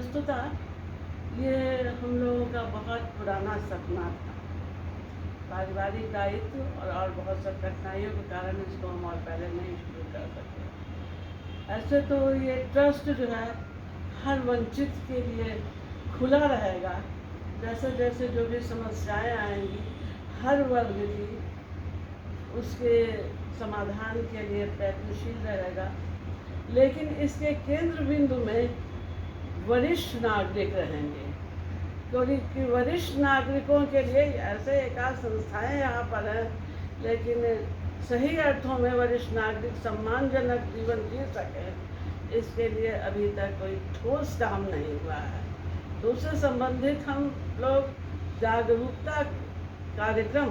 वस्तुतः ये हम लोगों का बहुत पुराना सपना था। पारिवारिक दायित्व और बहुत सब कठिनाइयों के कारण इसको हम और पहले नहीं शुरू कर सके। ऐसे तो ये ट्रस्ट जो है हर वंचित के लिए खुला रहेगा। जैसे जैसे जो भी समस्याएं आएंगी हर वर्ग की उसके समाधान के लिए प्रयत्नशील रहेगा। लेकिन इसके केंद्र बिंदु में वरिष्ठ नागरिक रहेंगे, क्योंकि वरिष्ठ नागरिकों के लिए ऐसे एकाध संस्थाएं यहाँ पर हैं, लेकिन सही अर्थों में वरिष्ठ नागरिक सम्मानजनक जीवन जी सके इसके लिए अभी तक कोई ठोस काम नहीं हुआ है। तो उससे संबंधित हम लोग जागरूकता कार्यक्रम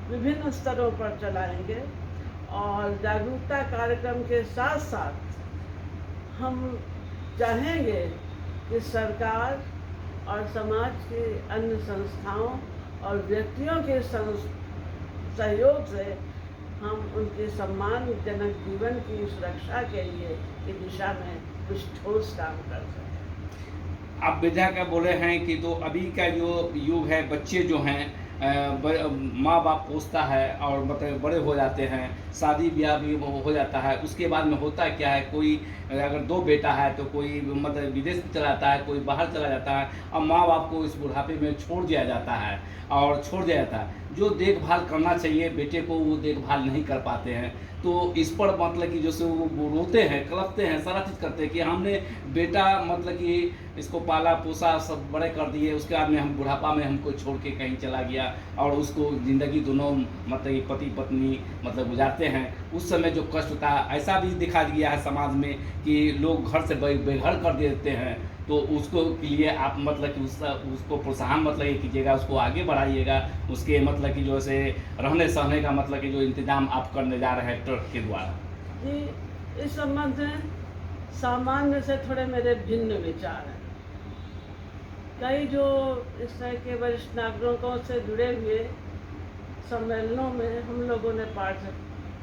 विभिन्न स्तरों पर चलाएंगे और जागरूकता कार्यक्रम के साथ साथ हम चाहेंगे कि सरकार और समाज की अन्य संस्थाओं और व्यक्तियों के सहयोग से हम उनके सम्मानजनक जीवन की सुरक्षा के लिए इस दिशा में कुछ ठोस काम कर सकें। आप बेजा का बोले हैं कि तो अभी का जो युग है, बच्चे जो हैं माँ बाप पोसता है और मतलब बड़े हो जाते हैं, शादी ब्याह भी हो जाता है। उसके बाद में होता क्या है, कोई अगर दो बेटा है तो कोई मतलब विदेश में चला जाता है, कोई बाहर चला जाता है और माँ बाप को इस बुढ़ापे में छोड़ दिया जाता है और छोड़ दिया जाता है। जो देखभाल करना चाहिए बेटे को वो देखभाल नहीं कर पाते हैं। तो इस पर मतलब कि जैसे वो रोते हैं, कलपते हैं, सारा चीज़ करते हैं कि हमने बेटा मतलब कि इसको पाला पोसा सब बड़े कर दिए, उसके बाद में हम बुढ़ापा में हमको छोड़ के कहीं चला गया और उसको ज़िंदगी दोनों मतलब कि पति पत्नी मतलब गुजारते हैं। उस समय जो कष्ट होता है, ऐसा भी दिखा गया है समाज में कि लोग घर से बेघर कर देते हैं। तो उसको के लिए आप मतलब कि उसको प्रोत्साहन मतलब ये कीजिएगा, उसको आगे बढ़ाइएगा, उसके मतलब कि जो से रहने सहने का मतलब कि जो इंतजाम आप करने जा रहे हैं ट्रस्ट के द्वारा। जी, इस संबंध में सामान्य से थोड़े मेरे भिन्न विचार हैं। कई जो इस तरह के वरिष्ठ नागरिकों से जुड़े हुए सम्मेलनों में हम लोगों ने पाठ,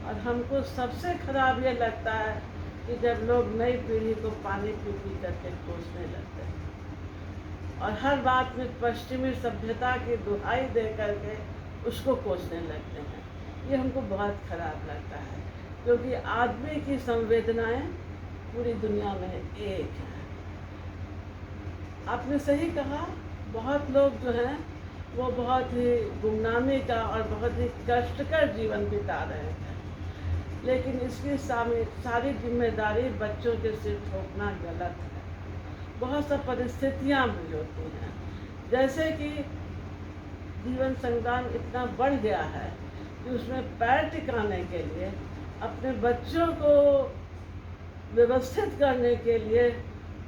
और हमको सबसे खराब ये लगता है कि जब लोग नई पीढ़ी को पानी पी पी करके कोसने लगते हैं और हर बात में पश्चिमी सभ्यता की दुहाई दे करके उसको कोसने लगते हैं। ये हमको बहुत खराब लगता है, क्योंकि आदमी की संवेदनाएं पूरी दुनिया में एक है। आपने सही कहा, बहुत लोग जो हैं वो बहुत ही गुमनामी का और बहुत ही कष्टकर जीवन बिता रहे हैं, लेकिन इसकी सारी जिम्मेदारी बच्चों के सिर थोपना गलत है। बहुत सा परिस्थितियाँ भी होती हैं, जैसे कि जीवन संग्राम इतना बढ़ गया है कि उसमें पैर टिकाने के लिए अपने बच्चों को व्यवस्थित करने के लिए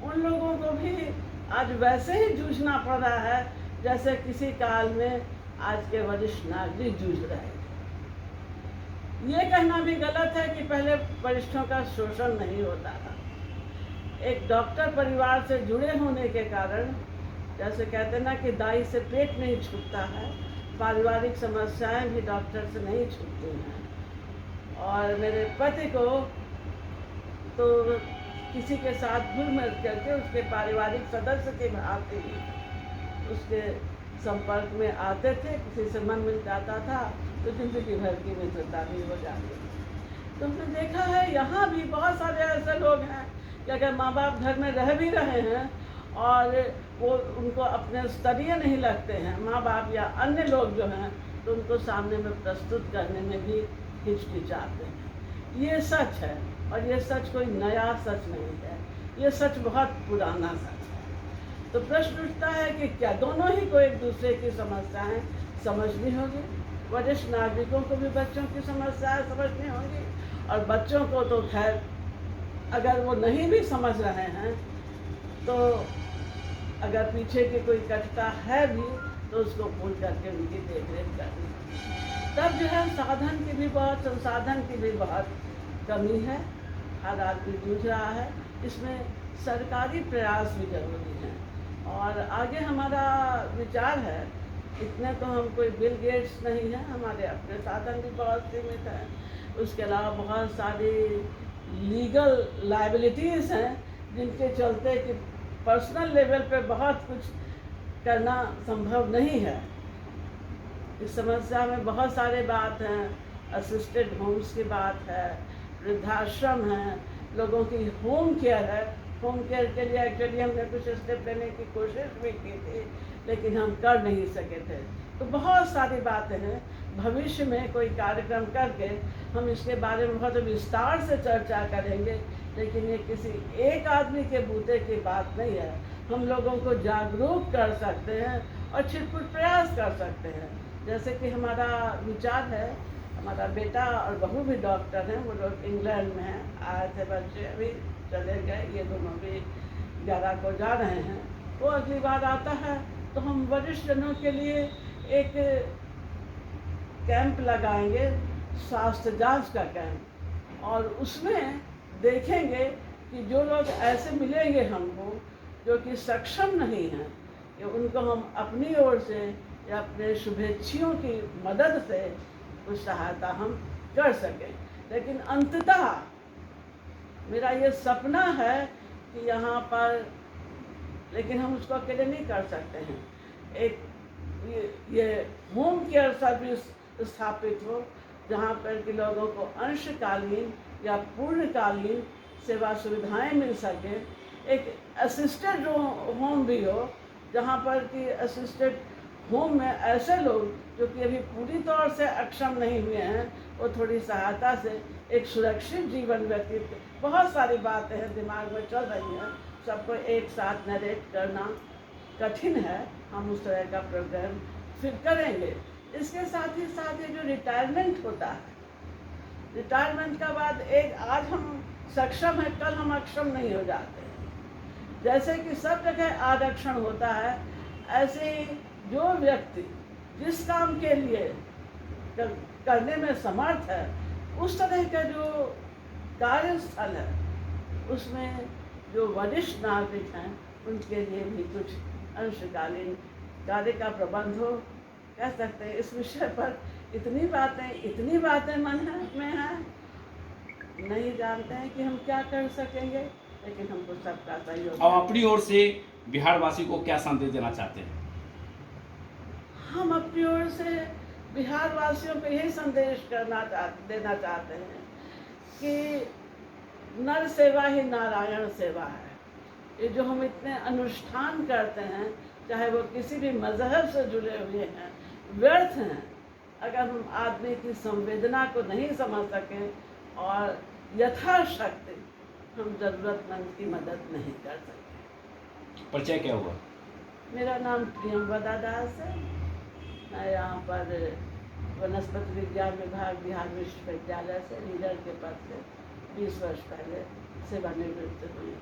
उन लोगों को भी आज वैसे ही जूझना पड़ रहा है जैसे किसी काल में आज के वरिष्ठ नागरिक जूझ रहे हैं। ये कहना भी गलत है कि पहले वरिष्ठों का शोषण नहीं होता था। एक डॉक्टर परिवार से जुड़े होने के कारण, जैसे कहते ना कि दाई से पेट नहीं छूटता है, पारिवारिक समस्याएं भी डॉक्टर से नहीं छूटती हैं। और मेरे पति को तो किसी के साथ घुल मिल करके उसके पारिवारिक सदस्य के भांति उसके संपर्क में आते थे, किसी से मन मिल जाता था तो जिंदगी भर की मित्रता भी हो जाती है। तो हमने देखा है यहाँ भी बहुत सारे ऐसे लोग हैं कि अगर माँ बाप घर में रह भी रहे हैं और वो उनको अपने स्तरीय नहीं लगते हैं माँ बाप या अन्य लोग जो हैं, तो उनको सामने में प्रस्तुत करने में भी हिचकिचाते हैं। ये सच है और ये सच कोई नया सच नहीं है, ये सच बहुत पुराना सच है। तो प्रश्न उठता है कि क्या दोनों ही को एक दूसरे की समस्याएं समझनी होगी? वरिष्ठ नागरिकों को भी बच्चों की समस्याएं समझनी होगी, और बच्चों को तो खैर अगर वो नहीं भी समझ रहे हैं तो अगर पीछे की कोई कटता है भी तो उसको भूल करके उनकी देख रेख करनी। तब जो है साधन की भी बहुत, संसाधन की भी बहुत कमी है, हर आदमी जूझ रहा है। इसमें सरकारी प्रयास भी जरूरी है। और आगे हमारा विचार है, इतने तो हम कोई बिल गेट्स नहीं हैं, हमारे अपने साधन भी बहुत सीमित हैं। उसके अलावा बहुत सारी लीगल लायबिलिटीज़ हैं जिनके चलते कि पर्सनल लेवल पे बहुत कुछ करना संभव नहीं है। इस समस्या में बहुत सारे बात हैं, असिस्टेड होम्स की बात है, वृद्धाश्रम है, लोगों की होम केयर है। होम केयर के लिए एक्चुअली हमने कुछ स्टेप लेने की कोशिश भी की थी, लेकिन हम कर नहीं सके थे। तो बहुत सारी बातें हैं, भविष्य में कोई कार्यक्रम करके हम इसके बारे में बहुत विस्तार से चर्चा करेंगे, लेकिन ये किसी एक आदमी के बूते की बात नहीं है। हम लोगों को जागरूक कर सकते हैं और छिटपुट प्रयास कर सकते हैं। जैसे कि हमारा विचार है, हमारा बेटा और बहू भी डॉक्टर हैं, वो लोग इंग्लैंड में हैं, आए थे बच्चे, अभी चले गए, ये दोनों भी 11 को जा रहे हैं। वो अगली बार आता है तो हम वरिष्ठ जनों के लिए एक कैंप लगाएंगे, स्वास्थ्य जांच का कैंप, और उसमें देखेंगे कि जो लोग ऐसे मिलेंगे हमको जो कि सक्षम नहीं हैं, कि उनको हम अपनी ओर से या अपने शुभेच्छियों की मदद से कुछ सहायता हम कर सकें। लेकिन अंततः मेरा ये सपना है कि यहाँ पर, लेकिन हम उसको अकेले नहीं कर सकते हैं, एक ये होम केयर सर्विस स्थापित हो, जहाँ पर कि लोगों को अंशकालीन या पूर्णकालीन सेवा सुविधाएं मिल सके। एक असिस्टेड होम भी हो, जहाँ पर कि असिस्टेड होम में ऐसे लोग जो कि अभी पूरी तौर से अक्षम नहीं हुए हैं, वो थोड़ी सहायता से एक सुरक्षित जीवन व्यतीत। बहुत सारी बातें हैं दिमाग में चल रही हैं, सबको एक साथ नरेट करना कठिन है। हम उस तरह का प्रोग्राम फिर करेंगे। इसके साथ ही साथ ये जो रिटायरमेंट होता है, रिटायरमेंट का बाद एक आज हम सक्षम हैं, कल हम अक्षम नहीं हो जाते। जैसे कि सब जगह आरक्षण होता है, ऐसे ही जो व्यक्ति जिस काम के लिए करने में समर्थ है, उस तरह का जो कार्यस्थल है, उसमें जो वरिष्ठ नागरिक हैं, उनके लिए भी कुछ अंशकालीन कार्य का प्रबंध हो। कह सकते हैं इस विषय पर इतनी बातें मन में हैं, नहीं जानते हैं कि हम क्या कर सकेंगे, लेकिन हमको सबका सहयोग। और अपनी ओर से बिहार वासी को क्या संदेश देना चाहते हैं? हम अपनी ओर से बिहार वासियों को यही संदेश देना चाहते हैं कि नर सेवा ही नारायण सेवा है। ये जो हम इतने अनुष्ठान करते हैं, चाहे वो किसी भी मजहब से जुड़े हुए हैं, व्यर्थ हैं अगर हम आदमी की संवेदना को नहीं समझ सकें और यथाशक्ति हम जरूरतमंद की मदद नहीं कर सकते। परिचय क्या हुआ? मेरा नाम प्रियंवदा दास है। मैं यहाँ पर वनस्पति विज्ञान विभाग बिहार विश्वविद्यालय से रीडर के पद से 20 वर्ष पहले सेवानिवृत्त हुई।